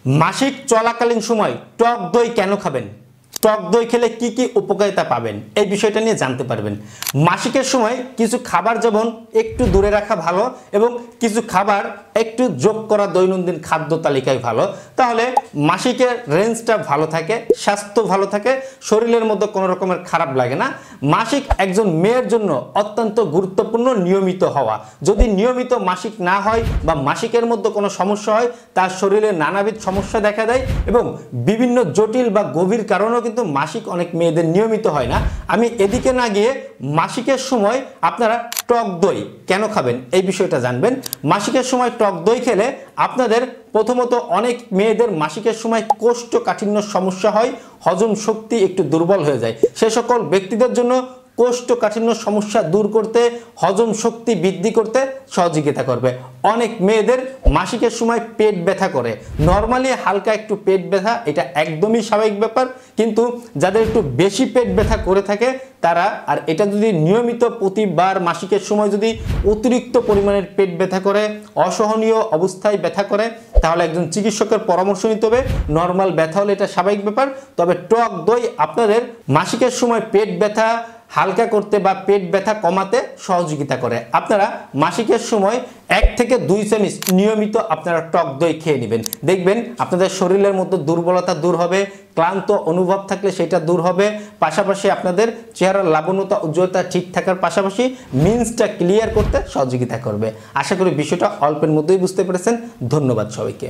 মাসিক চলাকালীন সময় টক দই কেন খাবেন, টক দই খেলে কি কি উপকারিতা পাবেন এই বিষয়টা নিয়ে জানতে পারবেন। মাসিকের সময় কিছু খাবার যেমন একটু দূরে রাখা ভালো এবং কিছু খাবার একটু যোগ করা দৈনন্দিন খাদ্য তালিকায় ভালো, তাহলে মাসিকের রেঞ্জটা ভালো থাকে, স্বাস্থ্য ভালো থাকে, শরীরের মধ্যে কোনো রকমের খারাপ লাগে না। মাসিক একজন মেয়ের জন্য অত্যন্ত গুরুত্বপূর্ণ নিয়মিত হওয়া। যদি নিয়মিত মাসিক না হয় বা মাসিকের মধ্যে কোনো সমস্যা হয়, তার শরীরে নানাবিধ সমস্যা দেখা দেয় এবং বিভিন্ন জটিল বা গভীর কারণেও কিন্তু মাসিক অনেক মেয়েদের নিয়মিত হয় না। আমি এদিকে না গিয়ে মাসিকের সময় আপনারা টক দই কেন খাবেন এই বিষয়টা জানবেন। মাসিকের সময় টক দই খেলে আপনাদের প্রথমত অনেক মেয়েদের মাসিকের সময় কোষ্ঠকাঠিন্য সমস্যা হয়, হজম শক্তি একটু দুর্বল হয়ে যায়। সে সকল ব্যক্তিদের জন্য কোষ্ঠকাঠিন্য সমস্যা দূর করতে, হজম শক্তি বৃদ্ধি করতে সহযোগিতা করবে। অনেক মেয়েদের মাসিকের সময় পেট ব্যথা করে, নর্মালি হালকা একটু পেট ব্যথা এটা একদমই স্বাভাবিক ব্যাপার, কিন্তু যাদের একটু বেশি পেট ব্যথা করে থাকে তারা, আর এটা যদি নিয়মিত প্রতিবার মাসিকের সময় যদি অতিরিক্ত পরিমাণের পেট ব্যথা করে, অসহনীয় অবস্থায় ব্যথা করে, তাহলে একজন চিকিৎসকের পরামর্শ নিতে হবে। নর্মাল ব্যথা হলে এটা স্বাভাবিক ব্যাপার, তবে টক দই আপনাদের মাসিকের সময় পেট ব্যথা হালকা করতে বা পেট ব্যথা কমাতে সহযোগিতা করে। আপনারা মাসিকের সময় 1 থেকে 2 চামচ নিয়মিত আপনারা টক দই খেয়ে নেবেন, দেখবেন আপনাদের শরীরের মধ্যে দুর্বলতা দূর হবে, ক্লান্ত অনুভব থাকলে সেটা দূর হবে, পাশাপাশি আপনাদের চেহারার লাবণ্যতা উজ্জ্বলতা ঠিক থাকার পাশাপাশি মিন্সটা ক্লিয়ার করতে সহযোগিতা করবে। আশা করি বিষয়টা অল্পের মধ্যেই বুঝতে পেরেছেন। ধন্যবাদ সবাইকে।